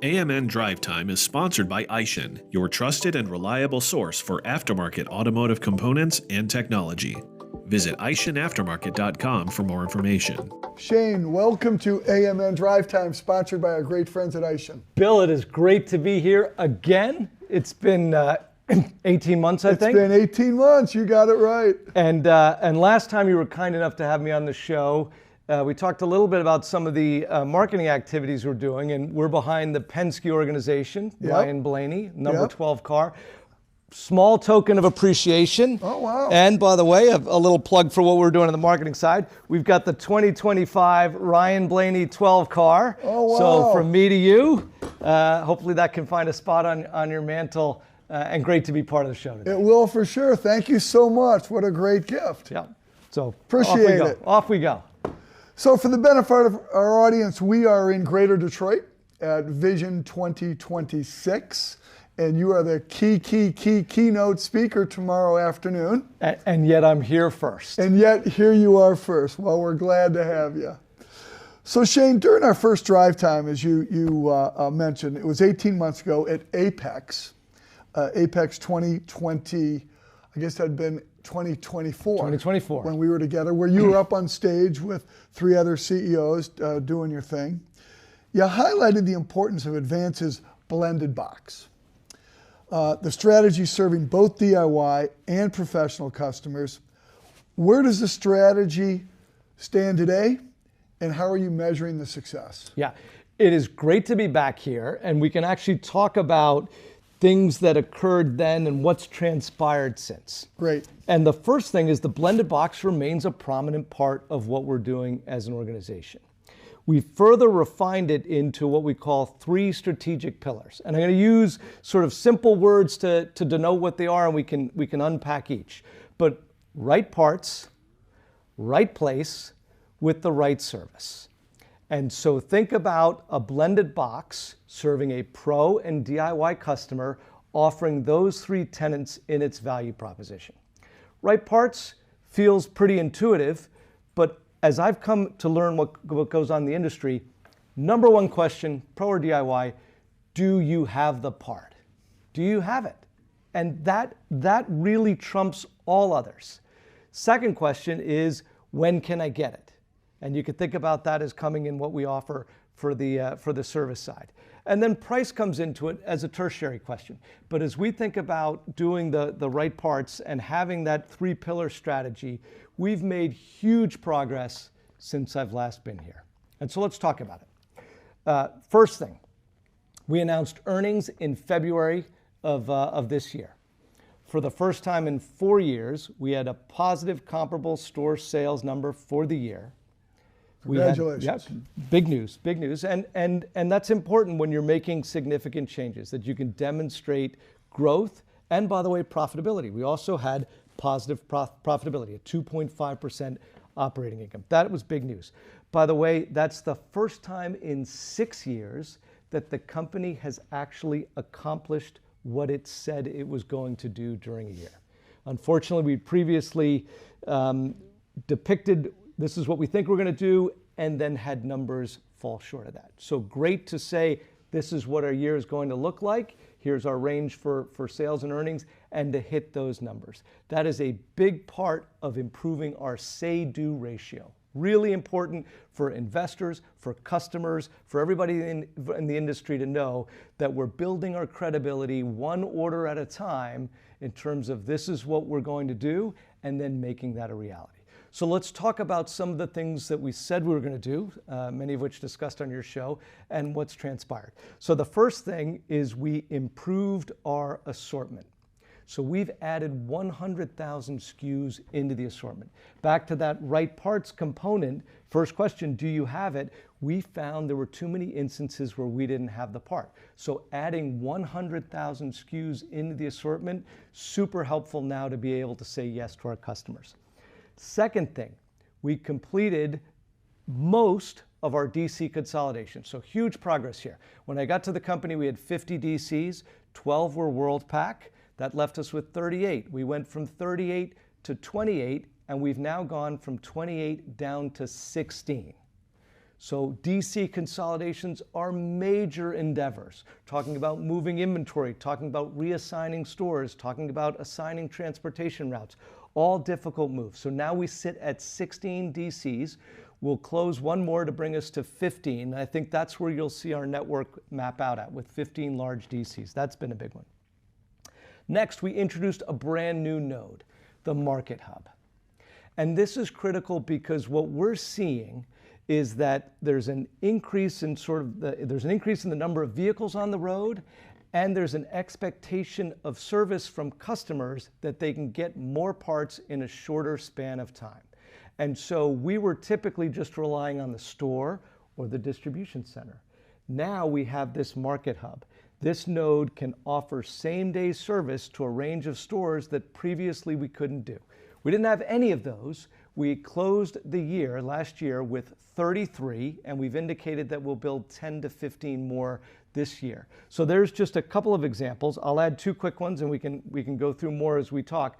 AMN DriveTime is sponsored by Aishin, your trusted and reliable source for aftermarket automotive components and technology. Visit AishinAftermarket.com for more information. Shane, welcome to AMN Drive Time, sponsored by our great friends at Aishin. Bill, it is great to be here again. It's been 18 months, I think. It's been 18 months, you got it right. And last time you were kind enough to have me on the show, we talked a little bit about some of the marketing activities we're doing, and we're behind the Penske organization, Ryan Blaney, number 12 car. Small token of appreciation. Oh, wow. And by the way, a little plug for what we're doing on the marketing side. We've got the 2025 Ryan Blaney 12 car. Oh, wow. So from me to you, hopefully that can find a spot on your mantle, and great to be part of the show today. It will for sure. Thank you so much. What a great gift. Yeah. So Appreciate it. Off we go. So for the benefit of our audience, we are in Greater Detroit at Vision 2026. And you are the keynote speaker tomorrow afternoon. And yet I'm here first. And yet here you are first. Well, we're glad to have you. So Shane, during our first drive time, as you mentioned, it was 18 months ago at Apex 2020, I guess that had been 2024. When we were together, where you were up on stage with 3 other CEOs doing your thing. You highlighted the importance of Advance's blended box. The strategy serving both DIY and professional customers. Where does the strategy stand today, and how are you measuring the success? Yeah, it is great to be back here, and we can actually talk about things that occurred then and what's transpired since. Great. And the first thing is the blended box remains a prominent part of what we're doing as an organization. We further refined it into what we call 3 strategic pillars. And I'm going to use sort of simple words to denote what they are, and we can unpack each. But right parts, right place, with the right service. And so think about a blended box serving a pro and DIY customer, offering those 3 tenets in its value proposition. Right parts feels pretty intuitive, but as I've come to learn what goes on in the industry, number one question, pro or DIY, do you have the part? Do you have it? And that really trumps all others. Second question is, when can I get it? And you could think about that as coming in what we offer for the service side. And then price comes into it as a tertiary question. But as we think about doing the right parts and having that 3-pillar strategy, we've made huge progress since I've last been here. And so let's talk about it. First thing, we announced earnings in February of this year. For the first time in 4 years, we had a positive comparable store sales number for the year. Congratulations. Big news. And that's important when you're making significant changes, that you can demonstrate growth and, by the way, profitability. We also had positive profitability at 2.5% operating income. That was big news. By the way, that's the first time in 6 years that the company has actually accomplished what it said it was going to do during a year. Unfortunately, we previously depicted this is what we think we're going to do, and then had numbers fall short of that. So great to say this is what our year is going to look like. Here's our range for sales and earnings, and to hit those numbers. That is a big part of improving our say-do ratio. Really important for investors, for customers, for everybody in the industry to know that we're building our credibility one order at a time in terms of this is what we're going to do, and then making that a reality. So let's talk about some of the things that we said we were going to do, many of which discussed on your show, and what's transpired. So the first thing is we improved our assortment. So we've added 100,000 SKUs into the assortment. Back to that right parts component, first question, do you have it? We found there were too many instances where we didn't have the part. So adding 100,000 SKUs into the assortment, super helpful now to be able to say yes to our customers. Second thing, we completed most of our DC consolidation. So huge progress here. When I got to the company, we had 50 DCs, 12 were Worldpac. That left us with 38. We went from 38 to 28, and we've now gone from 28 down to 16. So DC consolidations are major endeavors, talking about moving inventory, talking about reassigning stores, talking about assigning transportation routes, all difficult moves. So now we sit at 16 DCs. We'll close one more to bring us to 15. I think that's where you'll see our network map out at, with 15 large DCs. That's been a big one. Next, we introduced a brand new node, the Market Hub. And this is critical because what we're seeing is that there's an increase in the number of vehicles on the road, and there's an expectation of service from customers that they can get more parts in a shorter span of time. And so we were typically just relying on the store or the distribution center. Now we have this Market Hub. This node can offer same-day service to a range of stores that previously we couldn't do. We didn't have any of those. We closed the year last year with 33, and we've indicated that we'll build 10 to 15 more this year. So there's just a couple of examples. I'll add two quick ones, and we can go through more as we talk.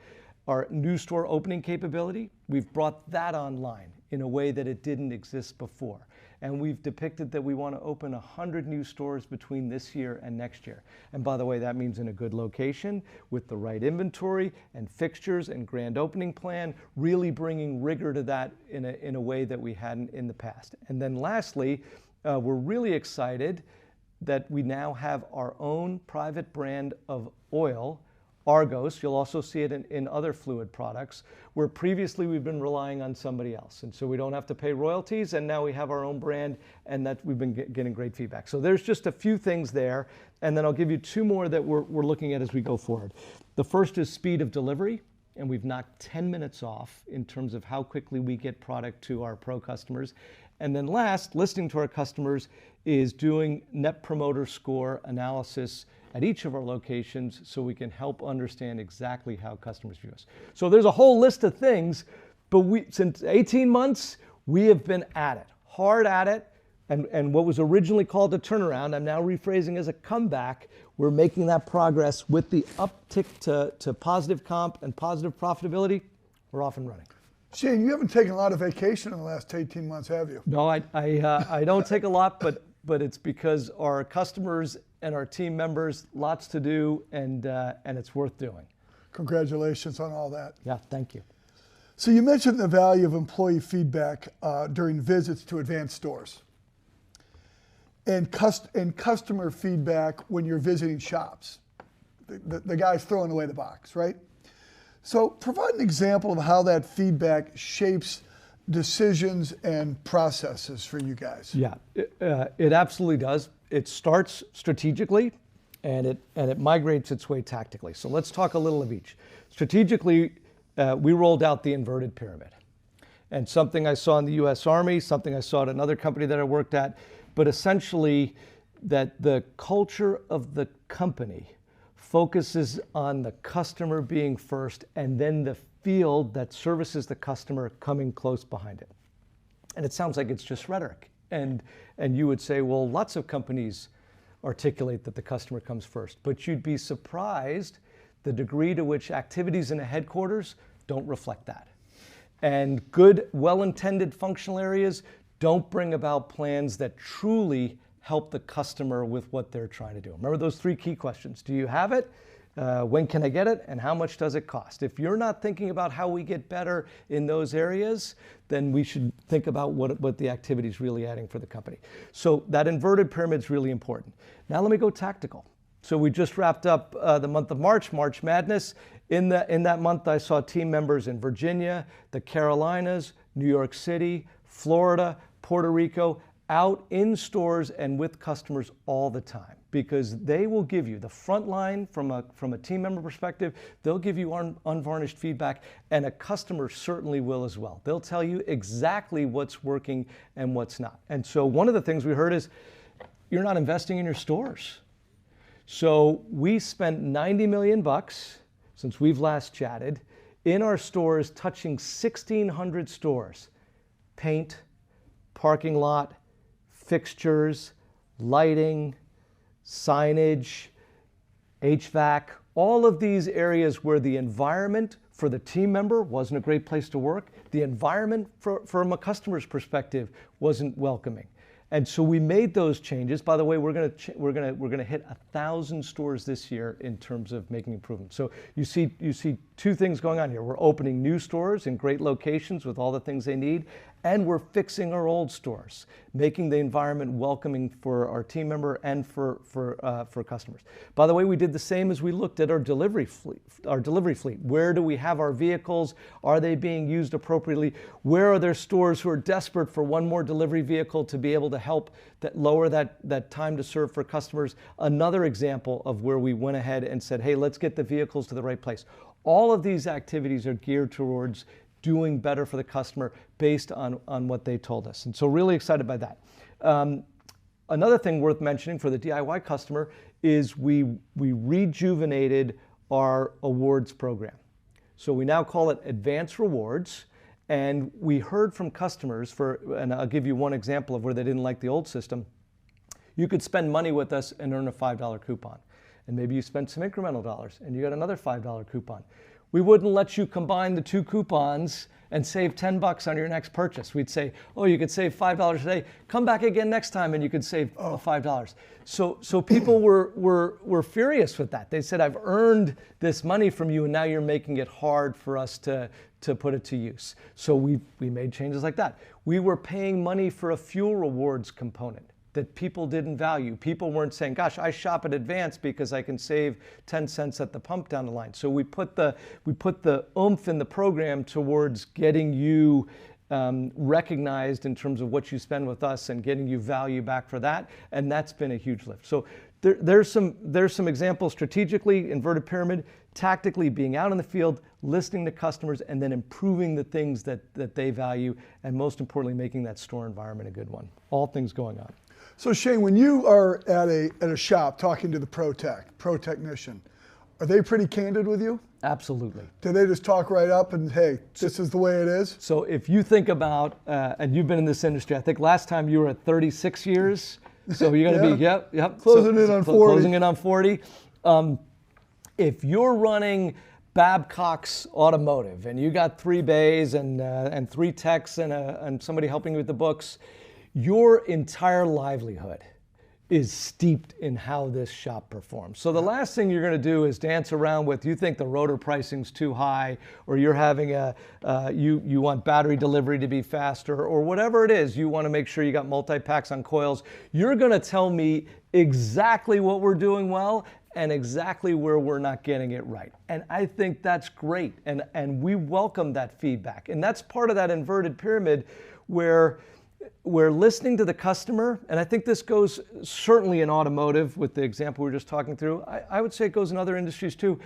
Our new store opening capability, we've brought that online in a way that it didn't exist before. And we've depicted that we want to open 100 new stores between this year and next year. And by the way, that means in a good location with the right inventory and fixtures and grand opening plan, really bringing rigor to that in a way that we hadn't in the past. And then lastly, we're really excited that we now have our own private brand of oil, Argos. You'll also see it in other fluid products, where previously we've been relying on somebody else. And so we don't have to pay royalties, and now we have our own brand, and that we've been getting great feedback. So there's just a few things there, and then I'll give you two more that we're looking at as we go forward. The first is speed of delivery, and we've knocked 10 minutes off in terms of how quickly we get product to our pro customers. And then last, listening to our customers, is doing Net Promoter Score analysis at each of our locations so we can help understand exactly how customers view us. So there's a whole list of things, but since 18 months, we have been at it, hard at it, and what was originally called a turnaround, I'm now rephrasing as a comeback. We're making that progress with the uptick to positive comp and positive profitability. We're off and running. Shane, you haven't taken a lot of vacation in the last 18 months, have you? No, I don't take a lot, but it's because our customers and our team members, lots to do, and it's worth doing. Congratulations on all that. Yeah, thank you. So you mentioned the value of employee feedback during visits to advanced stores, and customer feedback when you're visiting shops. The guy's throwing away the box, right? So provide an example of how that feedback shapes decisions and processes for you guys. Yeah, it absolutely does. It starts strategically, and it migrates its way tactically. So let's talk a little of each. Strategically, we rolled out the inverted pyramid. And something I saw in the US Army, something I saw at another company that I worked at, but essentially that the culture of the company focuses on the customer being first, and then the field that services the customer coming close behind it. And it sounds like it's just rhetoric. And you would say, well, lots of companies articulate that the customer comes first, but you'd be surprised the degree to which activities in a headquarters don't reflect that. And good, well-intended functional areas don't bring about plans that truly help the customer with what they're trying to do. Remember those three key questions. Do you have it? When can I get it? And how much does it cost? If you're not thinking about how we get better in those areas, then we should think about what the activity is really adding for the company. So that inverted pyramid is really important. Now let me go tactical. So we just wrapped up the month of March, March Madness. In that month, I saw team members in Virginia, the Carolinas, New York City, Florida, Puerto Rico, out in stores and with customers all the time, because they will give you the front line from a team member perspective. They'll give you unvarnished feedback, and a customer certainly will as well. They'll tell you exactly what's working and what's not. And so one of the things we heard is, you're not investing in your stores. So we spent $90 million since we've last chatted in our stores, touching 1,600 stores. Paint, parking lot, fixtures, lighting, signage, HVAC, all of these areas where the environment for the team member wasn't a great place to work, the environment from a customer's perspective wasn't welcoming. And so we made those changes. By the way, we're going to hit 1,000 stores this year in terms of making improvements. So you see two things going on here. We're opening new stores in great locations with all the things they need, and we're fixing our old stores, making the environment welcoming for our team member and for customers. By the way, we did the same as we looked at our delivery fleet. Where do we have our vehicles? Are they being used appropriately? Where are there stores who are desperate for one more delivery vehicle to be able to help lower that time to serve for customers? Another example of where we went ahead and said, hey, let's get the vehicles to the right place. All of these activities are geared towards doing better for the customer based on what they told us. And so really excited by that. Another thing worth mentioning for the DIY customer is we rejuvenated our awards program. So we now call it Advanced Rewards. And we heard from customers and I'll give you one example of where they didn't like the old system. You could spend money with us and earn a $5 coupon. And maybe you spent some incremental dollars and you got another $5 coupon. We wouldn't let you combine the two coupons and save $10 on your next purchase. We'd say, oh, you could save $5 today. Come back again next time and you could save $5. So people were furious with that. They said, I've earned this money from you and now you're making it hard for us to put it to use. So we made changes like that. We were paying money for a fuel rewards component that people didn't value. People weren't saying, gosh, I shop at Advance because I can save 10 cents at the pump down the line. So we put the oomph in the program towards getting you recognized in terms of what you spend with us and getting you value back for that. And that's been a huge lift. So there's some examples strategically, inverted pyramid, tactically being out in the field, listening to customers, and then improving the things that they value, and most importantly, making that store environment a good one. All things going on. So Shane, when you are at a shop talking to the pro technician, are they pretty candid with you? Absolutely. Do they just talk right up and, hey, this is the way it is? So if you think about, and you've been in this industry, I think last time you were at 36 years, so you're going to be, yep. Closing in on 40. Closing in on 40. If you're running Babcock's Automotive and you got 3 bays and 3 techs and somebody helping you with the books, your entire livelihood is steeped in how this shop performs. So the last thing you're going to do is dance around with, you think the rotor pricing's too high, or you're having you want battery delivery to be faster, or whatever it is, you want to make sure you got multi-packs on coils. You're going to tell me exactly what we're doing well and exactly where we're not getting it right. And I think that's great. And we welcome that feedback. And that's part of that inverted pyramid where we're listening to the customer, and I think this goes certainly in automotive with the example we were just talking through. I would say it goes in other industries too.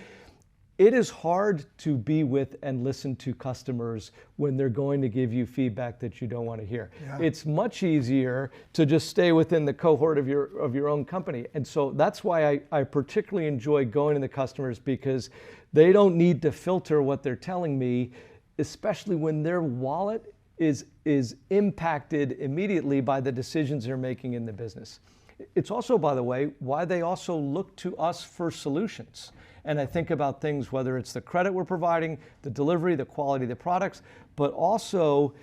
It is hard to be with and listen to customers when they're going to give you feedback that you don't want to hear. Yeah. It's much easier to just stay within the cohort of your own company. And so that's why I particularly enjoy going to the customers, because they don't need to filter what they're telling me, especially when their wallet is impacted immediately by the decisions they're making in the business. It's also, by the way, why they also look to us for solutions. And I think about things, whether it's the credit we're providing, the delivery, the quality of the products, but also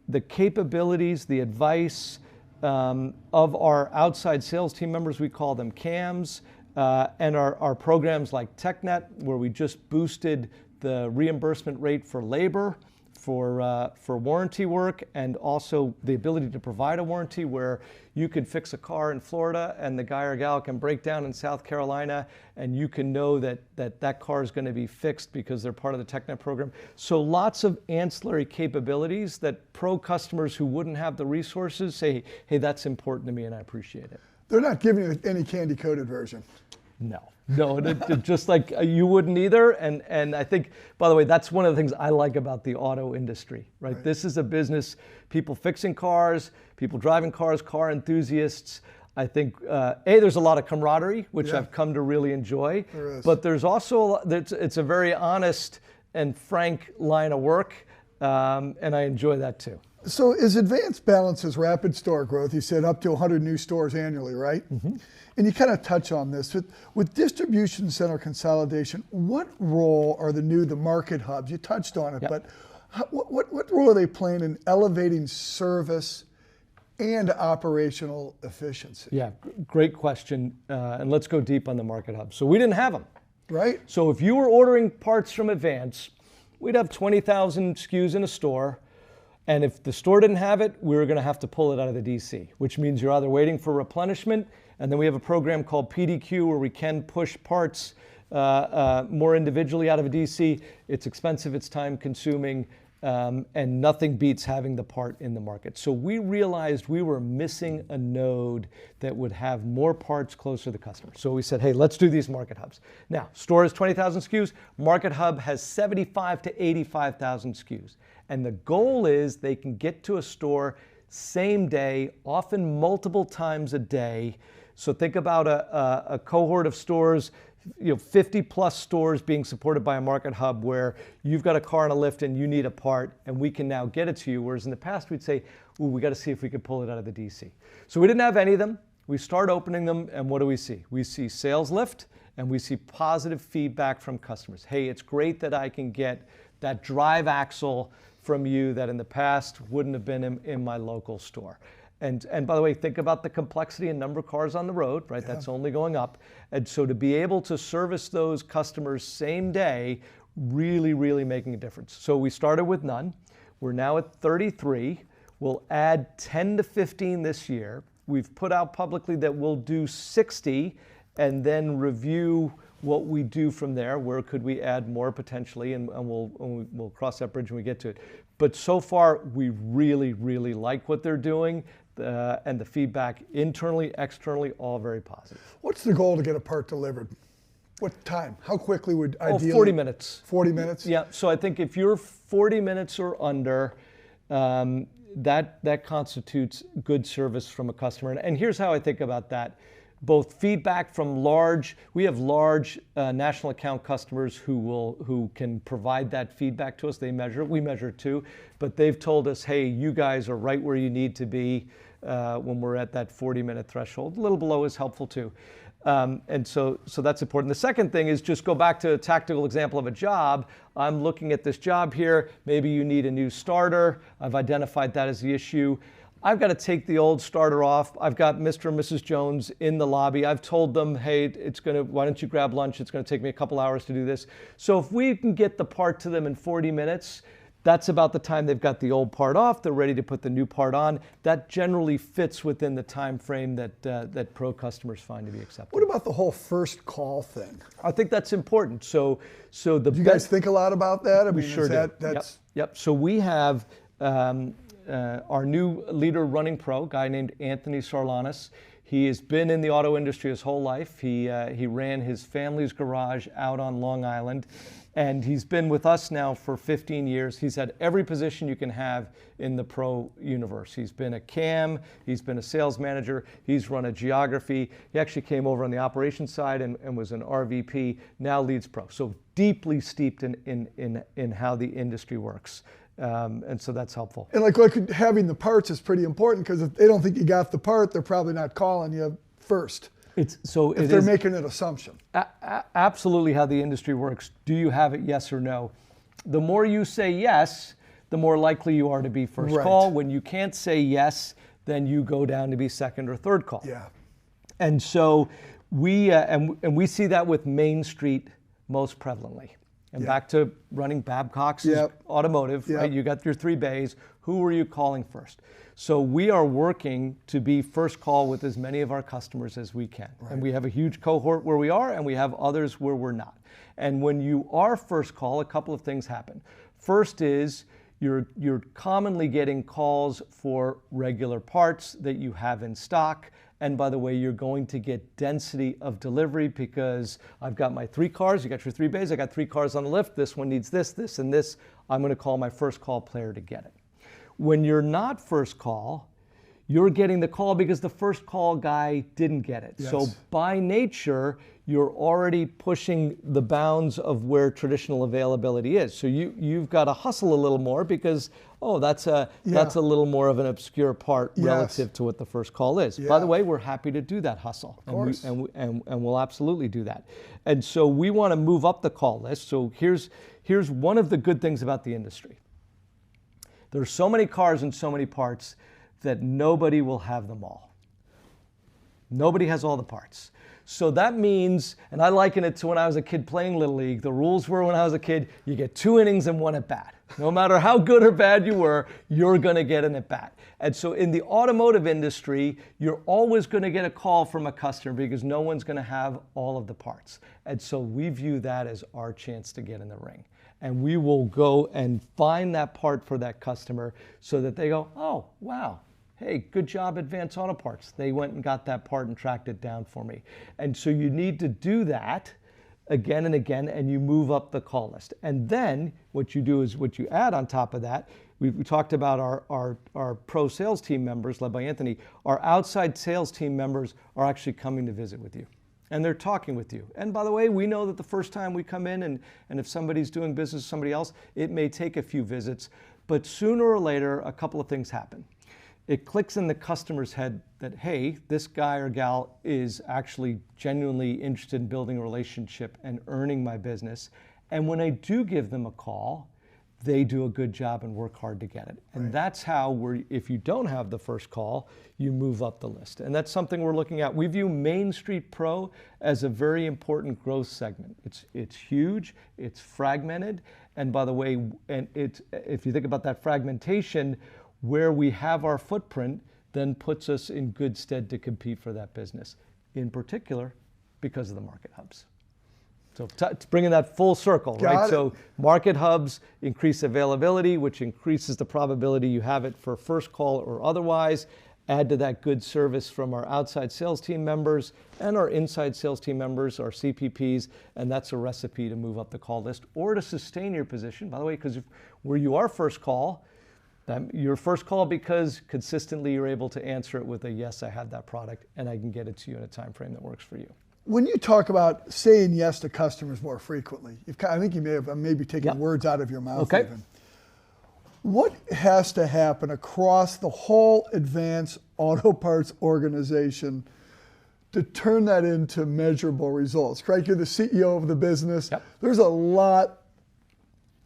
the capabilities, the advice of our outside sales team members. We call them CAMs, and our programs like TechNet, where we just boosted the reimbursement rate for labor, for warranty work, and also the ability to provide a warranty where you can fix a car in Florida and the guy or gal can break down in South Carolina, and you can know that car is going to be fixed because they're part of the TechNet program. So lots of ancillary capabilities that pro customers who wouldn't have the resources say, hey, that's important to me and I appreciate it. They're not giving you any candy-coated version. No, just like you wouldn't either. And I think, by the way, that's one of the things I like about the auto industry, right? This is a business, people fixing cars, people driving cars, car enthusiasts. I think, there's a lot of camaraderie, which I've come to really enjoy. There is. But there's also, it's a very honest and frank line of work, and I enjoy that too. So as Advance balances rapid store growth, you said up to 100 new stores annually, right? Mm-hmm. And you kind of touch on this. With distribution center consolidation, what role are the market hubs? You touched on it, but what role are they playing in elevating service and operational efficiency? Yeah, great question. And let's go deep on the market hub. So we didn't have them. Right. So if you were ordering parts from Advance, we'd have 20,000 SKUs in a store. And if the store didn't have it, we were going to have to pull it out of the DC, which means you're either waiting for replenishment, and then we have a program called PDQ where we can push parts more individually out of a DC. It's expensive, it's time consuming, and nothing beats having the part in the market. So we realized we were missing a node that would have more parts closer to the customer. So we said, hey, let's do these market hubs. Now, store has 20,000 SKUs. Market hub has 75 to 85,000 SKUs. And the goal is they can get to a store same day, often multiple times a day. So think about a cohort of stores, 50 plus stores being supported by a market hub where you've got a car and a lift and you need a part and we can now get it to you. Whereas in the past we'd say, ooh, we got to see if we could pull it out of the DC. So we didn't have any of them. We start opening them and what do we see? We see sales lift and we see positive feedback from customers. Hey, it's great that I can get that drive axle from you that in the past wouldn't have been in my local store. And by the way, think about the complexity and number of cars on the road, right? Yeah. That's only going up. And so to be able to service those customers same day, really, really making a difference. So we started with none. We're now at 33. We'll add 10 to 15 this year. We've put out publicly that we'll do 60 and then review what we do from there. Where could we add more potentially, and we'll cross that bridge when we get to it. But so far, we really, really like what they're doing, and the feedback internally, externally, all very positive. What's the goal to get a part delivered? What time? How quickly would ideally? 40 minutes. 40 minutes? Yeah, so I think if you're 40 minutes or under, that constitutes good service from a customer. And here's how I think about that. Both feedback from we have large national account customers who can provide that feedback to us. They measure it, we measure it too, but they've told us, hey, you guys are right where you need to be when we're at that 40-minute threshold. A little below is helpful too. And so that's important. The second thing is just go back to a tactical example of a job. I'm looking at this job here. Maybe you need a new starter. I've identified that as the issue. I've got to take the old starter off. I've got Mr. and Mrs. Jones in the lobby. I've told them, hey, why don't you grab lunch? It's going to take me a couple hours to do this. So if we can get the part to them in 40 minutes, that's about the time they've got the old part off. They're ready to put the new part on. That generally fits within the time frame that pro customers find to be acceptable. What about the whole first call thing? I think that's important. Do you guys think a lot about that? I mean, we sure do. Yep. So we have our new leader running pro, a guy named Anthony Sarlanis. He has been in the auto industry his whole life. He ran his family's garage out on Long Island, and he's been with us now for 15 years. He's had every position you can have in the pro universe. He's been a CAM, he's been a sales manager, he's run a geography. He actually came over on the operations side and was an RVP, now leads pro. So deeply steeped in how the industry works. And so that's helpful. And like having the parts is pretty important, because if they don't think you got the part, they're probably not calling you first. If they're making an assumption. Absolutely how the industry works. Do you have it, yes or no? The more you say yes, the more likely you are to be first call. When you can't say yes, then you go down to be second or third call. Yeah. And so we see that with Main Street most prevalently. And back to running Babcock's automotive, right? You got your 3 bays. Who are you calling first? So we are working to be first call with as many of our customers as we can. Right. And we have a huge cohort where we are, and we have others where we're not. And when you are first call, a couple of things happen. First is you're commonly getting calls for regular parts that you have in stock. And by the way, you're going to get density of delivery, because I've got my 3 cars, you got your 3 bays, I got 3 cars on the lift, this one needs this, this, and this. I'm going to call my first call player to get it. When you're not first call, you're getting the call because the first call guy didn't get it. Yes. So by nature, you're already pushing the bounds of where traditional availability is. So you've got to hustle a little more because, that's a little more of an obscure part relative to what the first call is. Yeah. By the way, we're happy to do that hustle. Of course. And we'll absolutely do that. And so we want to move up the call list. So here's one of the good things about the industry. There's so many cars and so many parts. that nobody will have them all. Nobody has all the parts. So that means, and I liken it to when I was a kid playing Little League, the rules were when I was a kid, you get 2 innings and 1 at bat. No matter how good or bad you were, you're going to get an at bat. And so in the automotive industry, you're always going to get a call from a customer because no one's going to have all of the parts. And so we view that as our chance to get in the ring. And we will go and find that part for that customer so that they go, oh, wow. Hey, good job, Advance Auto Parts. They went and got that part and tracked it down for me. And so you need to do that again and again, and you move up the call list. And then what you do is what you add on top of that. We talked about our pro sales team members led by Anthony. Our outside sales team members are actually coming to visit with you. And they're talking with you. And by the way, we know that the first time we come in and if somebody's doing business with somebody else, it may take a few visits, but sooner or later, a couple of things happen. It clicks in the customer's head that, hey, this guy or gal is actually genuinely interested in building a relationship and earning my business. And when I do give them a call, they do a good job and work hard to get it. And that's how if you don't have the first call, you move up the list. And that's something we're looking at. We view Main Street Pro as a very important growth segment. It's huge, it's fragmented. And by the way, if you think about that fragmentation, where we have our footprint then puts us in good stead to compete for that business, in particular because of the market hubs. So bringing that full circle, right? So market hubs increase availability, which increases the probability you have it for first call or otherwise. Add to that good service from our outside sales team members and our inside sales team members, our CPPs, and that's a recipe to move up the call list or to sustain your position. By the way, because where you are first call, your first call because consistently you're able to answer it with a yes, I have that product and I can get it to you in a time frame that works for you. When you talk about saying yes to customers more frequently, I think you may have maybe taken words out of your mouth even. What has to happen across the whole Advance Auto Parts organization to turn that into measurable results? Craig, you're the CEO of the business. There's a lot.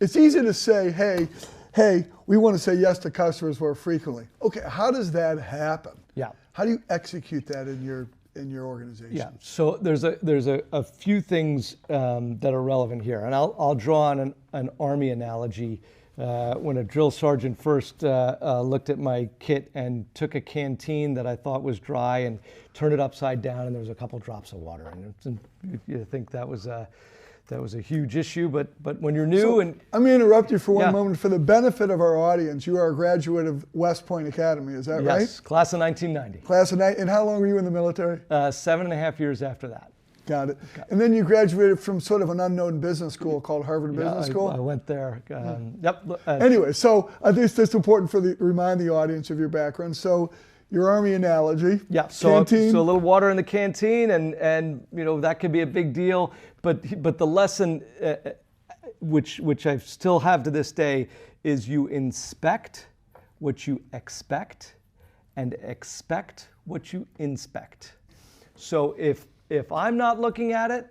It's easy to say, hey, we want to say yes to customers more frequently. Okay, how does that happen? How do you execute that in your organization? So there's a few things that are relevant here, and I'll draw on an Army analogy. When a drill sergeant first looked at my kit and took a canteen that I thought was dry and turned it upside down, and there was a couple drops of water in it. And you think that was a huge issue, but when you're new I'm going to interrupt you for one moment. For the benefit of our audience, you are a graduate of West Point Academy, is that right? Yes, class of 1990. Class of 1990, and how long were you in the military? 7.5 years after that. Got it. And then you graduated from sort of an unknown business school called Harvard Business School? I went there. Anyway, so I think it's important remind the audience of your background. So your Army analogy. So a little water in the canteen, and that could be a big deal. But the lesson, which I still have to this day, is you inspect what you expect, and expect what you inspect. So if I'm not looking at it,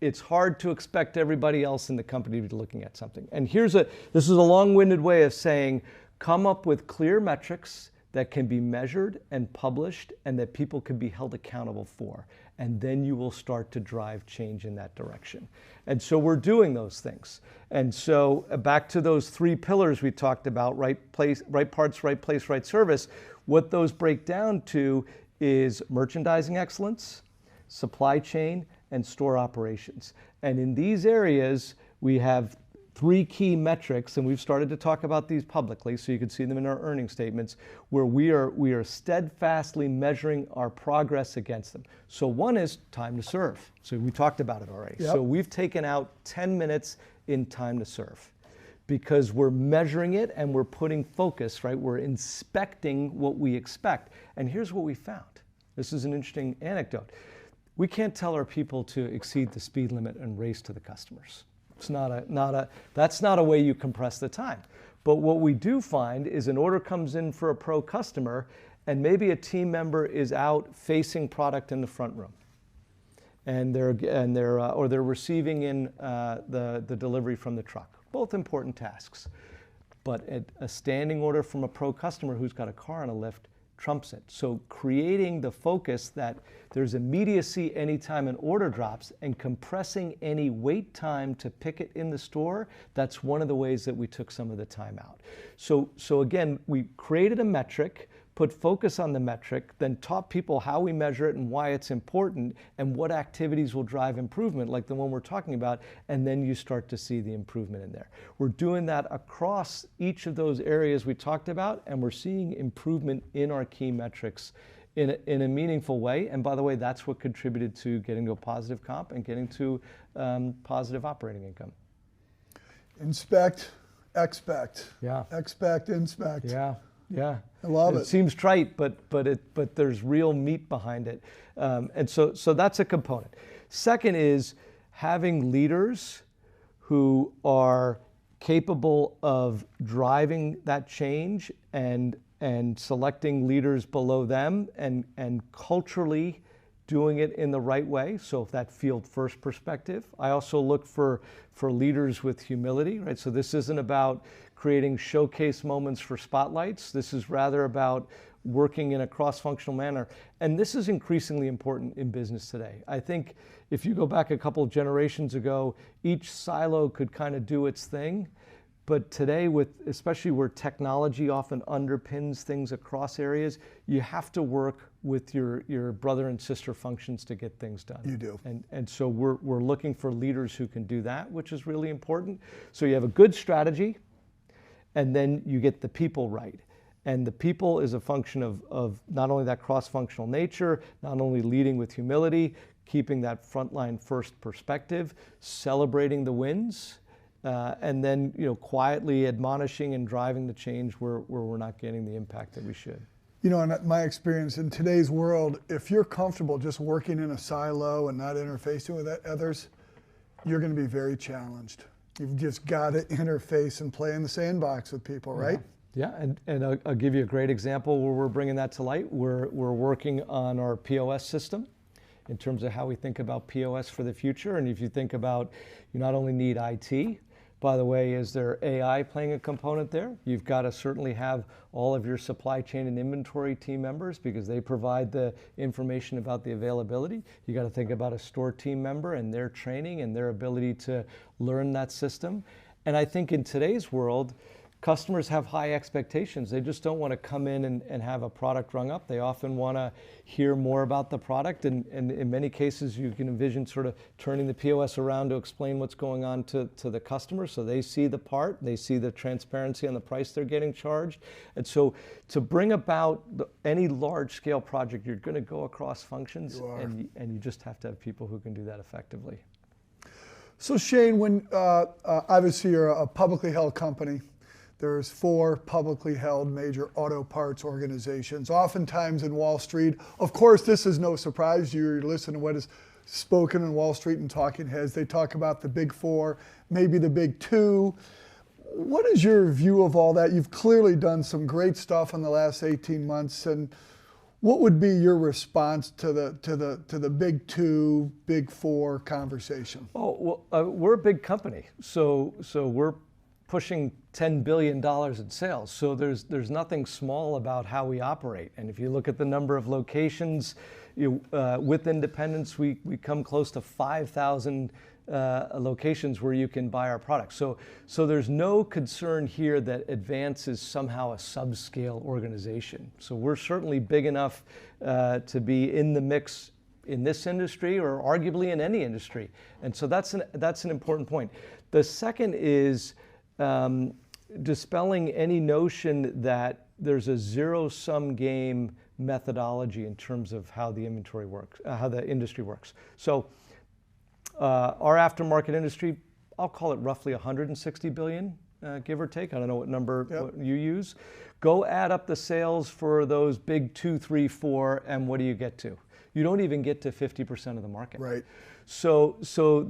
it's hard to expect everybody else in the company to be looking at something. And this is a long-winded way of saying, come up with clear metrics that can be measured and published and that people can be held accountable for. And then you will start to drive change in that direction. And so we're doing those things. And so back to those 3 pillars we talked about, right place, right parts, right place, right service, what those break down to is merchandising excellence, supply chain, and store operations. And in these areas, we have 3 key metrics, and we've started to talk about these publicly, so you can see them in our earnings statements, where we are steadfastly measuring our progress against them. So one is time to serve. So we talked about it already. So we've taken out 10 minutes in time to serve because we're measuring it and we're putting focus, right? We're inspecting what we expect. And here's what we found. This is an interesting anecdote. We can't tell our people to exceed the speed limit and race to the customers. That's not a way you compress the time. But what we do find is an order comes in for a pro customer and maybe a team member is out facing product in the front room. And they're receiving in the delivery from the truck. Both important tasks. but a standing order from a pro customer who's got a car on a lift trumps it. So creating the focus that there's immediacy anytime an order drops and compressing any wait time to pick it in the store, that's one of the ways that we took some of the time out. So again, we created a metric, put focus on the metric, then taught people how we measure it and why it's important and what activities will drive improvement, like the one we're talking about, and then you start to see the improvement in there. We're doing that across each of those areas we talked about, and we're seeing improvement in our key metrics in a meaningful way. And by the way, that's what contributed to getting to a positive comp and getting to positive operating income. Inspect, expect. Yeah. Expect, inspect. Yeah. Yeah, I love it. It seems trite, but there's real meat behind it, and so that's a component. Second is having leaders who are capable of driving that change and selecting leaders below them and culturally doing it in the right way. So if that field first perspective, I also look for leaders with humility, right? So this isn't about creating showcase moments for spotlights. This is rather about working in a cross-functional manner. And this is increasingly important in business today. I think if you go back a couple of generations ago, each silo could kind of do its thing. But today, especially where technology often underpins things across areas, you have to work with your brother and sister functions to get things done. You do. And so we're looking for leaders who can do that, which is really important. So you have a good strategy, and then you get the people right. And the people is a function of not only that cross-functional nature, not only leading with humility, keeping that frontline first perspective, celebrating the wins, and then quietly admonishing and driving the change where we're not getting the impact that we should. In my experience in today's world, if you're comfortable just working in a silo and not interfacing with others, you're going to be very challenged. You've just got to interface and play in the sandbox with people, right? Yeah, and I'll give you a great example where we're bringing that to light. We're working on our POS system in terms of how we think about POS for the future. And if you think about, you not only need IT, by the way, is there AI playing a component there? You've got to certainly have all of your supply chain and inventory team members because they provide the information about the availability. You got to think about a store team member and their training and their ability to learn that system. And I think in today's world, customers have high expectations. They just don't want to come in and have a product rung up. They often want to hear more about the product. And in many cases, you can envision sort of turning the POS around to explain what's going on to the customer. So they see the part, they see the transparency on the price they're getting charged. And so to bring about any large scale project, you're going to go across functions and you just have to have people who can do that effectively. So Shane, when obviously you're a publicly held company, there's 4 publicly held major auto parts organizations, oftentimes in Wall Street. Of course, this is no surprise. You listen to what is spoken in Wall Street and talking heads. They talk about the big 4, maybe the big 2. What is your view of all that? You've clearly done some great stuff in the last 18 months. And what would be your response to the big 2, big 4 conversation? Oh, well, we're a big company. So we're pushing $10 billion in sales. So there's nothing small about how we operate. And if you look at the number of locations, with independents, we come close to 5,000 locations where you can buy our products. So there's no concern here that Advance is somehow a subscale organization. So we're certainly big enough to be in the mix in this industry or arguably in any industry. And so that's an important point. The second is dispelling any notion that there's a zero-sum game methodology in terms of how the inventory works, how the industry works. So our aftermarket industry, I'll call it roughly 160 billion, give or take. I don't know what number what you use. Go add up the sales for those big 2, 3, 4, and what do you get to? You don't even get to 50% of the market. Right. So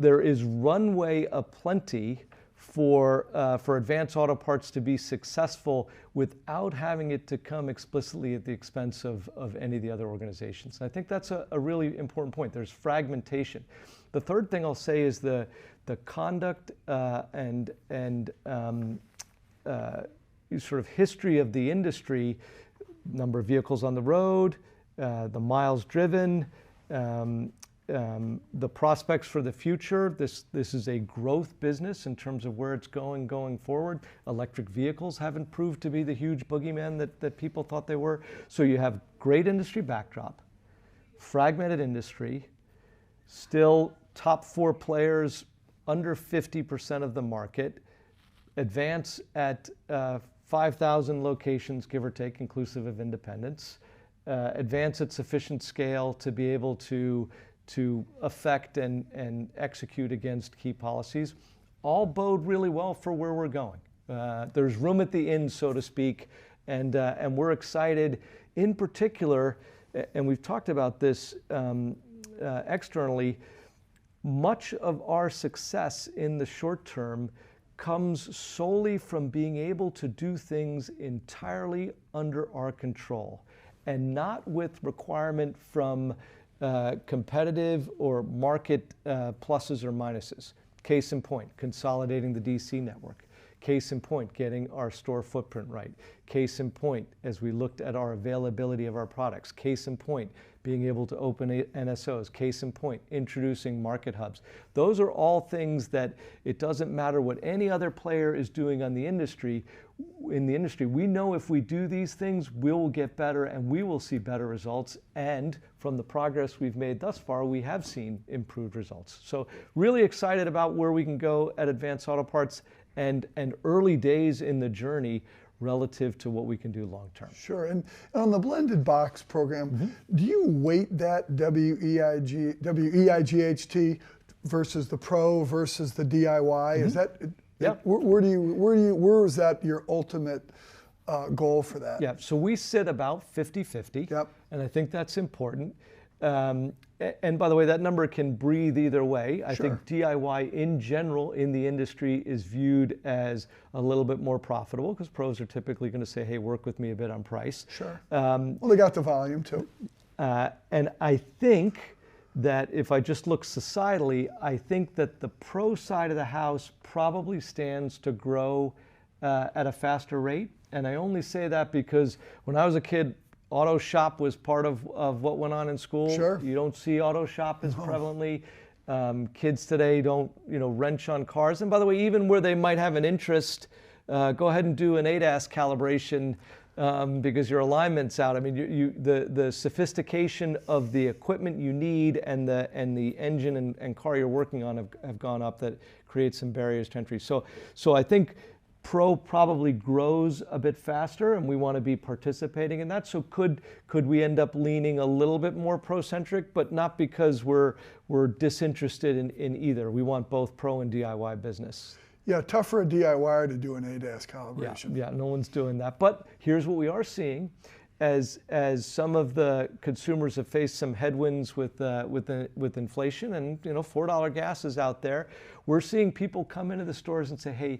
there is runway aplenty for Advance Auto Parts to be successful without having it to come explicitly at the expense of any of the other organizations. And I think that's a really important point. There's fragmentation. The third thing I'll say is the conduct and sort of history of the industry, number of vehicles on the road, the miles driven, the prospects for the future. This is a growth business in terms of where it's going forward. Electric vehicles haven't proved to be the huge boogeyman that people thought they were. So you have great industry backdrop, fragmented industry, still top 4 players, under 50% of the market, Advance at 5,000 locations, give or take, inclusive of independents, Advance at sufficient scale to be able to affect and execute against key policies, all bode really well for where we're going. There's room at the end, so to speak, and we're excited in particular, and we've talked about this externally, much of our success in the short term comes solely from being able to do things entirely under our control and not with requirement from competitive or market pluses or minuses. Case in point, consolidating the DC network. Case in point, getting our store footprint right. Case in point, as we looked at our availability of our products. Case in point, being able to open NSOs. Case in point, introducing market hubs. Those are all things that it doesn't matter what any other player is doing in the industry. We know if we do these things, we'll get better and we will see better results. And from the progress we've made thus far, we have seen improved results. So really excited about where we can go at Advance Auto Parts and early days in the journey relative to what we can do long term. Sure, and on the blended box program, do you weight that WEIGHT versus the Pro versus the DIY? Is that, where is that your ultimate goal for that? Yeah, so we sit about 50-50, and I think that's important. And by the way, that number can breathe either way. I think DIY in general in the industry is viewed as a little bit more profitable because pros are typically going to say, hey, work with me a bit on price. Sure. Well, they got the volume too. And I think that if I just look societally, I think that the pro side of the house probably stands to grow at a faster rate. And I only say that because when I was a kid, auto shop was part of what went on in school. Sure. You don't see auto shop as prevalently. Kids today don't, wrench on cars. And by the way, even where they might have an interest, go ahead and do an ADAS calibration because your alignment's out. I mean, the sophistication of the equipment you need and the engine and car you're working on have gone up. That creates some barriers to entry. So I think Pro probably grows a bit faster, and we want to be participating in that. So could we end up leaning a little bit more pro-centric, but not because we're disinterested in either. We want both pro and DIY business. Yeah, tough for a DIYer to do an ADAS calibration. Yeah, no one's doing that. But here's what we are seeing. As some of the consumers have faced some headwinds with inflation and $4 gas is out there, we're seeing people come into the stores and say, hey,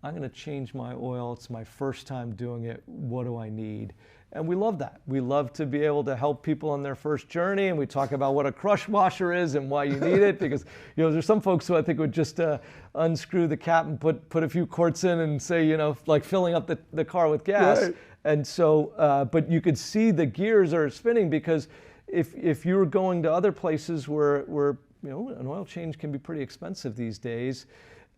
I'm going to change my oil. It's my first time doing it. What do I need? And we love that. We love to be able to help people on their first journey. And we talk about what a crush washer is and why you need it. Because there's some folks who I think would just unscrew the cap and put a few quarts in and say, like filling up the car with gas. Right. And so, but you could see the gears are spinning because if you were going to other places where an oil change can be pretty expensive these days.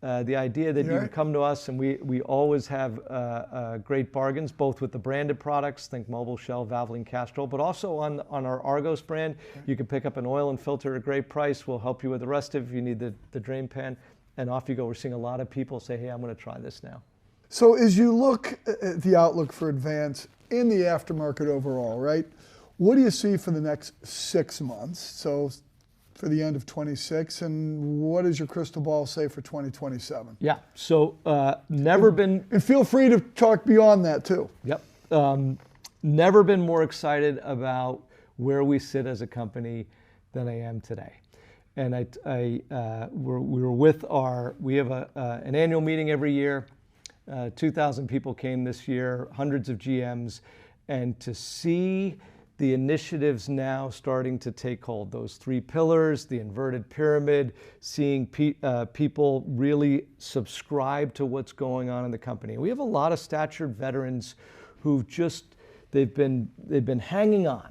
The idea that you can come to us and we always have great bargains, both with the branded products, think Mobile, Shell, Valvoline, Castrol, but also on our Argos brand. You can pick up an oil and filter at a great price. We'll help you with the rest if you need the drain pan, and off you go. We're seeing a lot of people say, hey, I'm going to try this now. So as you look at the outlook for Advance in the aftermarket overall, right, what do you see for the next 6 months? So for the end of 26, and what does your crystal ball say for 2027? Yeah, so never been... And feel free to talk beyond that too. Yep. Never been more excited about where we sit as a company than I am today. And we have an annual meeting every year. 2,000 people came this year, hundreds of GMs, and to see the initiatives now starting to take hold. Those 3 pillars, the inverted pyramid, seeing people really subscribe to what's going on in the company. We have a lot of statured veterans who've just, they've been hanging on.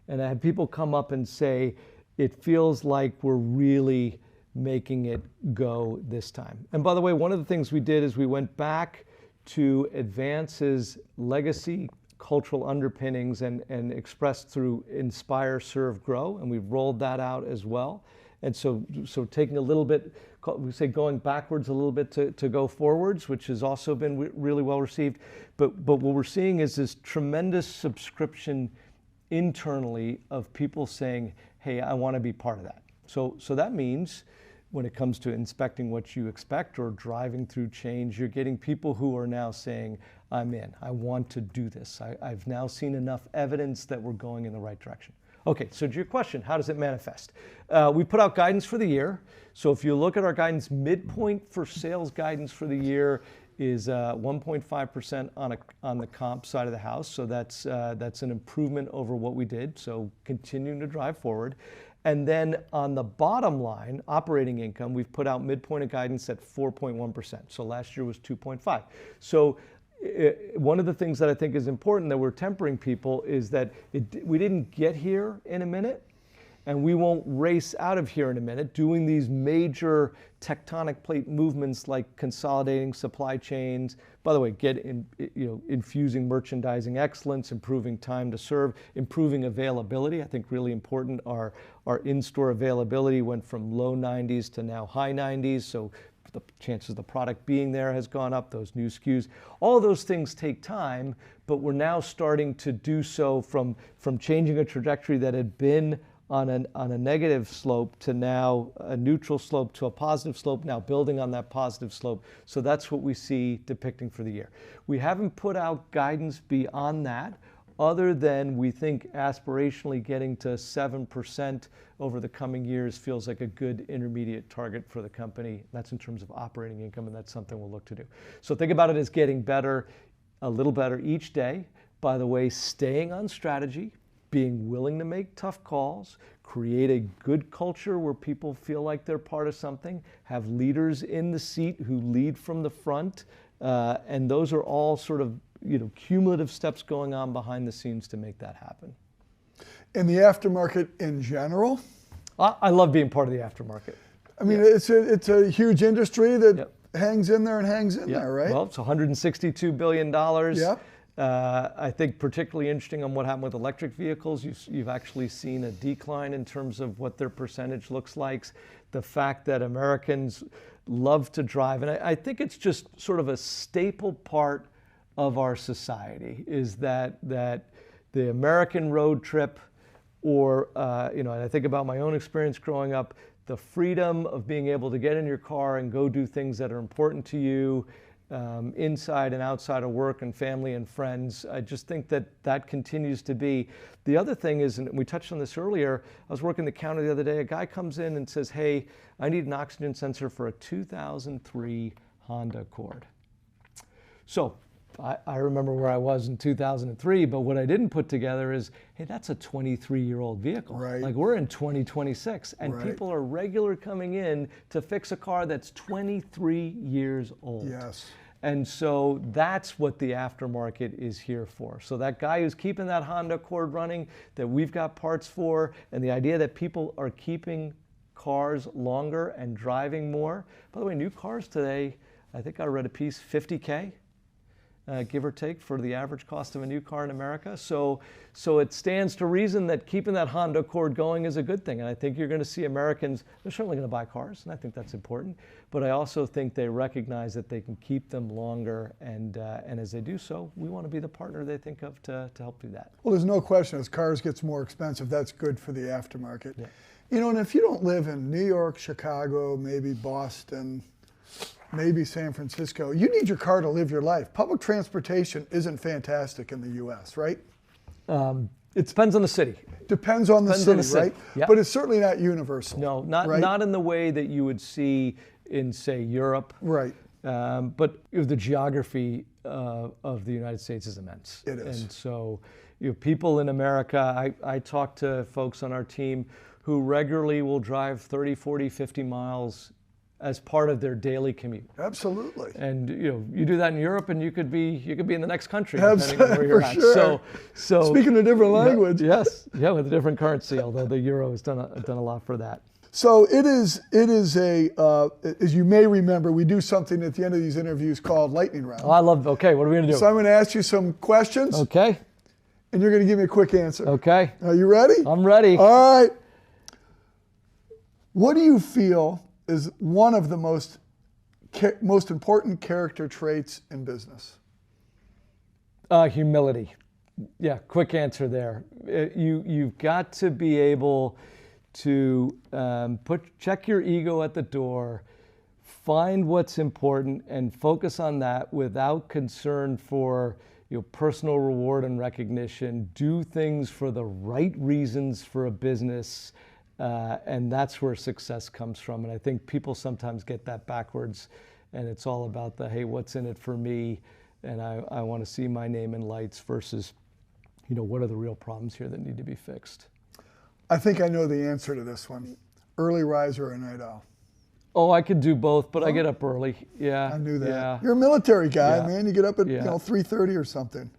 And I had people come up and say, it feels like we're really making it go this time. And by the way, one of the things we did is we went back to Advance's legacy cultural underpinnings and expressed through Inspire, Serve, Grow, and we've rolled that out as well. And so taking a little bit, we say going backwards a little bit to go forwards, which has also been really well received. But what we're seeing is this tremendous subscription internally of people saying, hey, I want to be part of that. So that means when it comes to inspecting what you expect or driving through change, you're getting people who are now saying, I'm in, I want to do this. I've now seen enough evidence that we're going in the right direction. Okay, so to your question, how does it manifest? We put out guidance for the year. So if you look at our guidance, midpoint for sales guidance for the year is 1.5% on the comp side of the house. So that's an improvement over what we did. So continuing to drive forward. And then on the bottom line, operating income, we've put out midpoint of guidance at 4.1%. So last year was 2.5. So one of the things that I think is important that we're tempering people is that we didn't get here in a minute, and we won't race out of here in a minute doing these major tectonic plate movements like consolidating supply chains. By the way, infusing merchandising excellence, improving time to serve, improving availability. I think really important. Our in-store availability went from low 90s to now high 90s. So the chances of the product being there has gone up, those new SKUs. All of those things take time, but we're now starting to do so from changing a trajectory that had been on a negative slope to now a neutral slope to a positive slope, now building on that positive slope. So that's what we see depicting for the year. We haven't put out guidance beyond that, other than we think aspirationally getting to 7% over the coming years feels like a good intermediate target for the company. That's in terms of operating income, and that's something we'll look to do. So think about it as getting better, a little better each day. By the way, staying on strategy, being willing to make tough calls, create a good culture where people feel like they're part of something, have leaders in the seat who lead from the front, and those are all sort of cumulative steps going on behind the scenes to make that happen. In the aftermarket in general? I love being part of the aftermarket. I mean, it's a huge industry that hangs in there and hangs in there, right? Well, it's $162 billion. Yeah. I think particularly interesting on what happened with electric vehicles. You've actually seen a decline in terms of what their percentage looks like. The fact that Americans love to drive, and I think it's just sort of a staple part of our society, is that the American road trip, or and I think about my own experience growing up, the freedom of being able to get in your car and go do things that are important to you, inside and outside of work and family and friends. I just think that continues to be. The other thing is, and we touched on this earlier, I was working the counter the other day, a guy comes in and says, hey, I need an oxygen sensor for a 2003 Honda Accord. So I remember where I was in 2003, but what I didn't put together is, hey, that's a 23-year-old vehicle. Right. Like, we're in 2026, and right. people are regular coming in to fix a car that's 23 years old. Yes. And so that's what the aftermarket is here for. So that guy who's keeping that Honda Accord running, that we've got parts for, and the idea that people are keeping cars longer and driving more. By the way, new cars today, I think I read a piece, $50K. Give or take, for the average cost of a new car in America. So it stands to reason that keeping that Honda Accord going is a good thing. And I think you're going to see Americans, they're certainly going to buy cars, and I think that's important. But I also think they recognize that they can keep them longer. And as they do so, we want to be the partner they think of to help do that. Well, there's no question, as cars get more expensive, that's good for the aftermarket. Yeah. And if you don't live in New York, Chicago, maybe Boston, maybe San Francisco, you need your car to live your life. Public transportation isn't fantastic in the U.S., right? It depends on the city. Depends on the city, right? Yep. But it's certainly not universal. No, not in the way that you would see in, say, Europe. Right. But the geography of the United States is immense. It is. And so people in America, I talk to folks on our team who regularly will drive 30, 40, 50 miles as part of their daily commute. Absolutely. And you do that in Europe, and you could be in the next country depending on where you're at. Sure. So speaking a different language. Yes, yeah, with a different currency. Although the euro has done a lot for that. So it is as you may remember, we do something at the end of these interviews called lightning round. Oh, I love. Okay, what are we gonna do? So I'm going to ask you some questions. Okay. And you're going to give me a quick answer. Okay. Are you ready? I'm ready. All right. What do you feel is one of the most important character traits in business? Humility. Yeah, quick answer there. You've got to be able to check your ego at the door, find what's important, and focus on that without concern for personal reward and recognition. Do things for the right reasons for a business. And that's where success comes from. And I think people sometimes get that backwards, and it's all about hey, what's in it for me? And I want to see my name in lights versus, what are the real problems here that need to be fixed? I think I know the answer to this one. Early riser or night owl? Oh, I could do both, but I get up early. Yeah. I knew that. Yeah. You're a military guy, Yeah. man. You get up at 3:30 or something.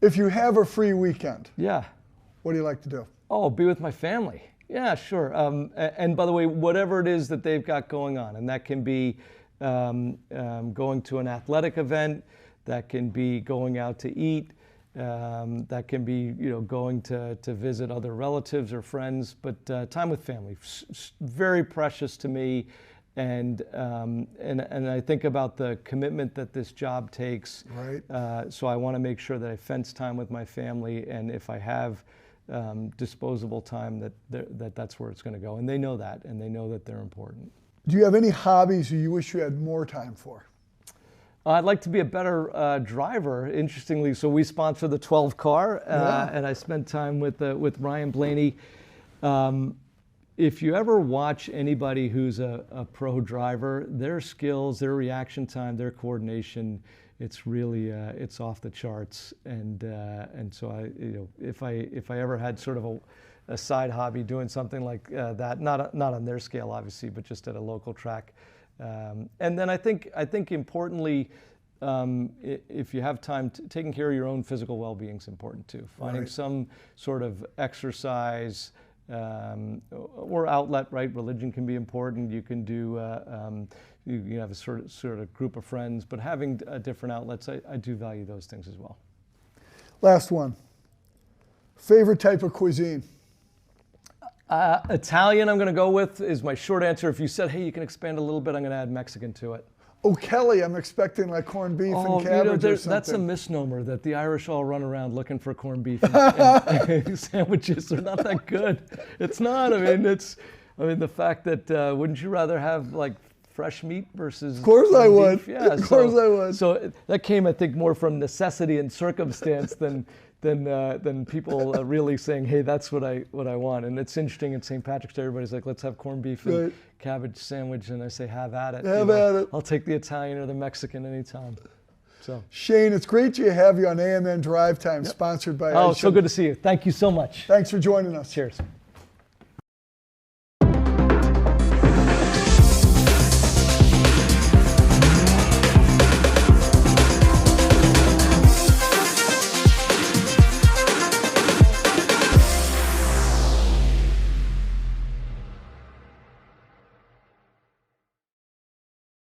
If you have a free weekend, what do you like to do? Oh, be with my family. Yeah, sure. And by the way, whatever it is that they've got going on, and that can be going to an athletic event, that can be going out to eat, that can be going to visit other relatives or friends, but time with family, very precious to me. And I think about the commitment that this job takes. Right. So I want to make sure that I fence time with my family, and if I have disposable time, that's where it's going to go. And they know that, and they know that they're important. Do you have any hobbies you wish you had more time for? I'd like to be a better driver, interestingly. So we sponsor the 12 car, and I spent time with Ryan Blaney. If you ever watch anybody who's a pro driver, their skills, their reaction time, their coordination, it's really it's off the charts. And so if I ever had sort of a side hobby doing something like that, not on their scale obviously, but just at a local track. And then I think importantly, if you have time, taking care of your own physical well-being is important too. Finding some sort of exercise or outlet, right? Religion can be important. You can do, you have a sort of group of friends, but having different outlets, I do value those things as well. Last one. Favorite type of cuisine? Italian, I'm going to go with, is my short answer. If you said, hey, you can expand a little bit, I'm going to add Mexican to it. Oh, Kelly, I'm expecting like corned beef and cabbage or something. That's a misnomer that the Irish all run around looking for corned beef and sandwiches. They're not that good. It's not. I mean, the fact that wouldn't you rather have like fresh meat versus? Of course I would. Yeah, of course I would. So that came, I think, more from necessity and circumstance than people really saying, hey, that's what I want. And it's interesting in St. Patrick's Day, everybody's like, let's have corned beef and cabbage sandwich, and I say, have at it. Have at it. I'll take the Italian or the Mexican anytime. So Shane, it's great to have you on AMN Drive Time, sponsored by Oh, so good to see you. Thank you so much. Thanks for joining us. Cheers.